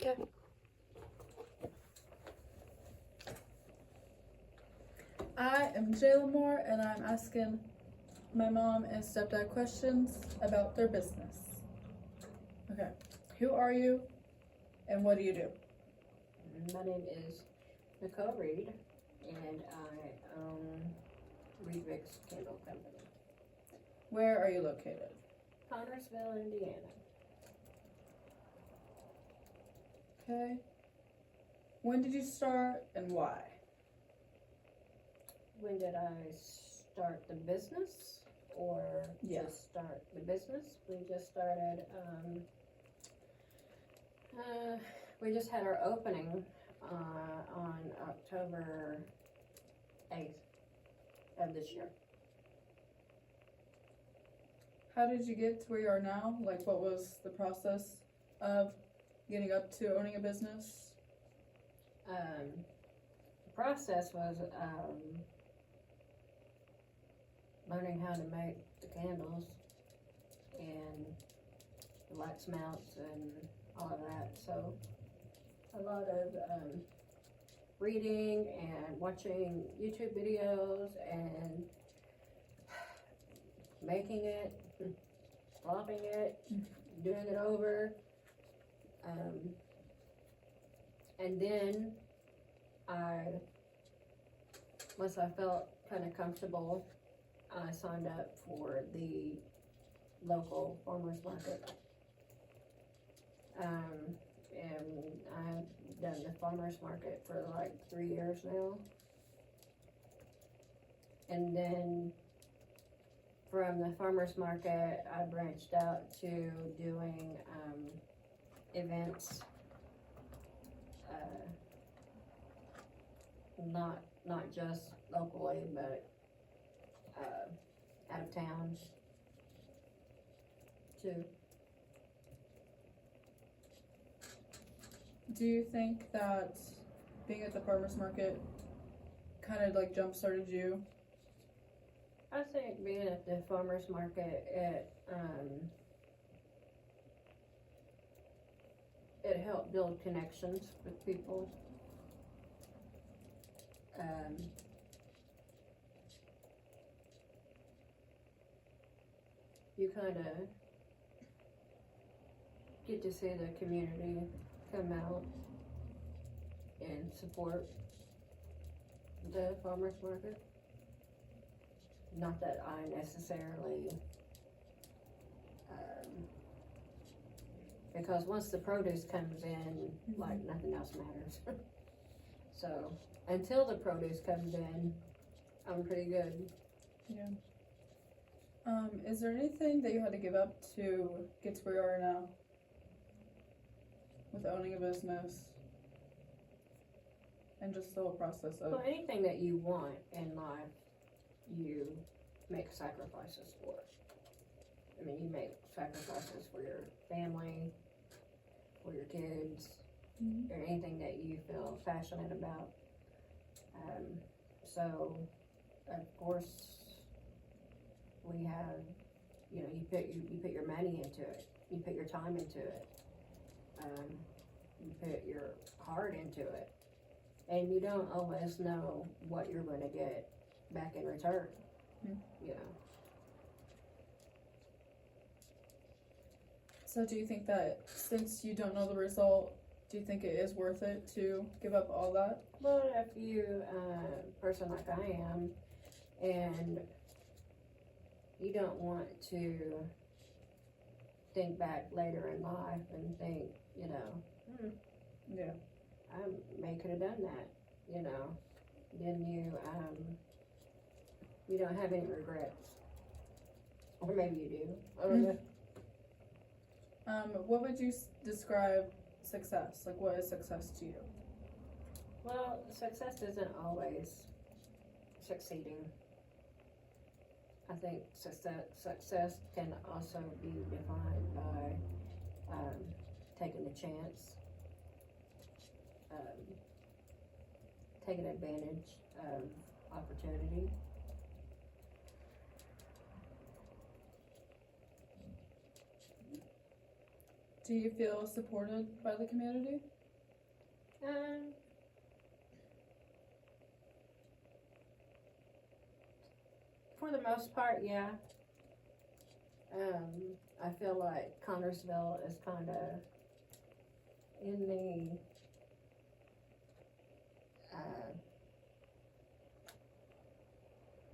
Yeah. I am Jayla Moore, and I'm asking my mom and stepdad questions about their business. Okay, who are you, and what do you do? My name is Nicole Reed, and I own Reed Vicks Candle Company, Where are you located? Connersville, Indiana. Okay. When did you start, and why? When did I start the business, or Yeah. just start the business? We just started. We just had our opening on October 8th of this year. How did you get to where you are now? Like, what was the process of getting up to owning a business? The process was learning how to make the candles and the wax mounts and all of that. So a lot of reading and watching YouTube videos and making it, flopping it, doing it over. And then once I felt kind of comfortable, I signed up for the local farmers market. And I've done the farmers market for like 3 years now. And then from the farmers market, I branched out to doing events, not just locally, but out of town too. Do you think that being at the farmer's market kind of like jump started you? I think being at the farmers market, it helped build connections with people. You kind of get to see the community come out and support the farmers market. Not that I necessarily, because once the produce comes in, like nothing else matters. So until the produce comes in, I'm pretty good. Yeah. Is there anything that you had to give up to get to where you are now with owning a business and just the whole process of? Well, anything that you want in life, you make sacrifices for. I mean, you make sacrifices for your family, for your kids, or anything that you feel passionate about. So, of course, we have, you put your money into it, you put your time into it, you put your heart into it, and you don't always know what you're going to get back in return. So do you think that since you don't know the result, do you think it is worth it to give up all that? Well, if you, person like I am, and you don't want to think back later in life and think, Yeah. I may could have done that, then you don't have any regrets. Or maybe you do. I don't know. What would you describe success? Like, what is success to you? Well, success isn't always succeeding. I think success can also be defined by taking a chance, taking advantage of opportunity. Do you feel supported by the community? For the most part, yeah. I feel like Connersville is kind of in the,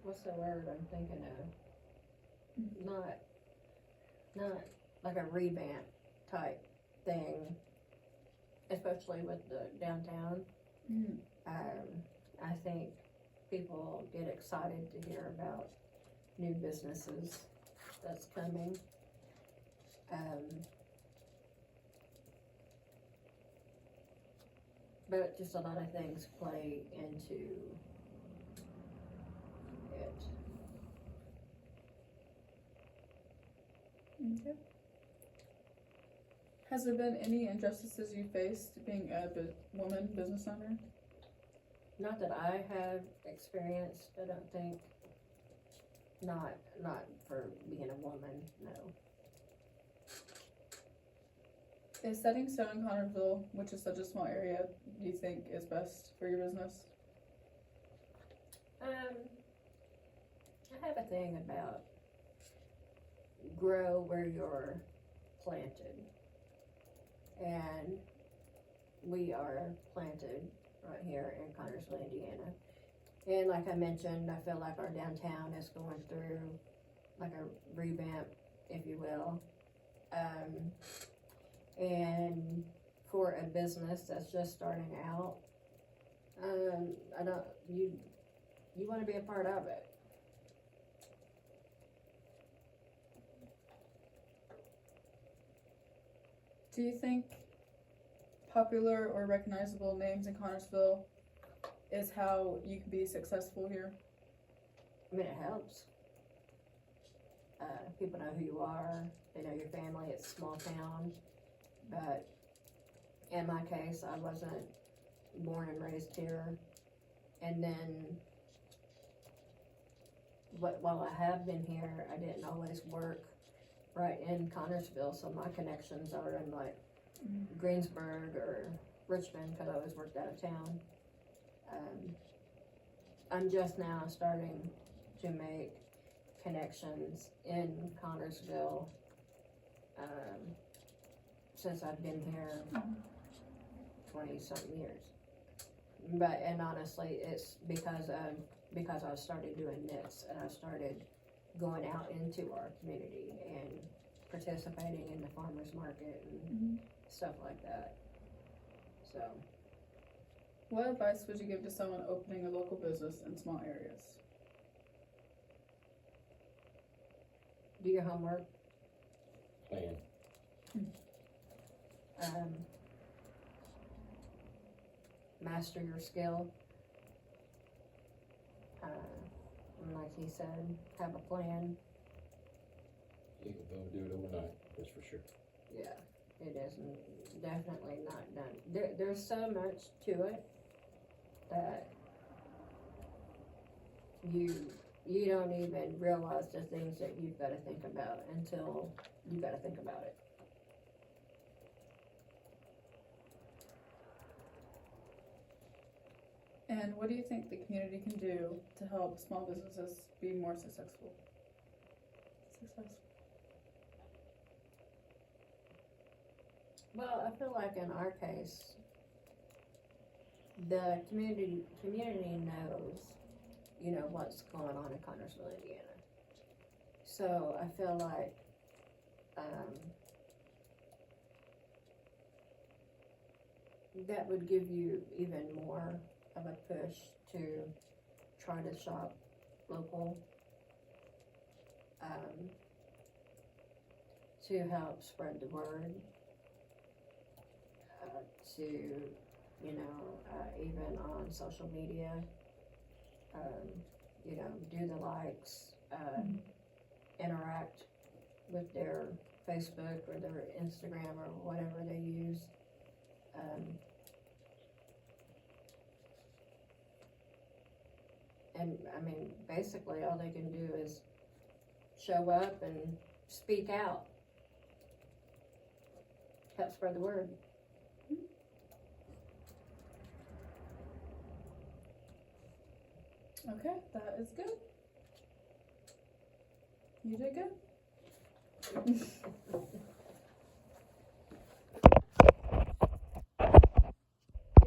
what's the word I'm thinking of? Not like a revamp type thing, especially with the downtown. Mm. I think people get excited to hear about new businesses that's coming. But just a lot of things play into it. Okay. Has there been any injustices you faced being a woman business owner? Not that I have experienced, I don't think. Not for being a woman, no. Is setting stone in Connersville, which is such a small area, do you think is best for your business? I have a thing about grow where you're planted. And we are planted right here in Connersville, Indiana. And like I mentioned, I feel like our downtown is going through like a revamp, if you will. And for a business that's just starting out, you want to be a part of it. Do you think popular or recognizable names in Connersville is how you can be successful here? I mean, it helps. People know who you are, they know your family, it's a small town. But in my case, I wasn't born and raised here. And then, while I have been here, I didn't always work right in Connersville, so my connections are in like Greensburg or Richmond, because I always worked out of town. I'm just now starting to make connections in Connersville, since I've been here 20-something years. And honestly, it's because I started doing this, and I started going out into our community and participating in the farmers market and stuff like that. So, what advice would you give to someone opening a local business in small areas? do your homework. Plan. Master your skill. And like he said, have a plan. You can go do it overnight, that's for sure. Yeah, it is definitely not done. There's so much to it that you don't even realize the things that you've got to think about until you got to think about it. And what do you think the community can do to help small businesses be more successful? Well, I feel like in our case, the community knows, what's going on in Connersville, Indiana. So I feel like, that would give you even more of a push to try to shop local, to help spread the word, to, even on social media, do the likes, interact with their Facebook or their Instagram or whatever they use. And I mean, basically all they can do is show up and speak out. help spread the word. Okay, that is good. You did good.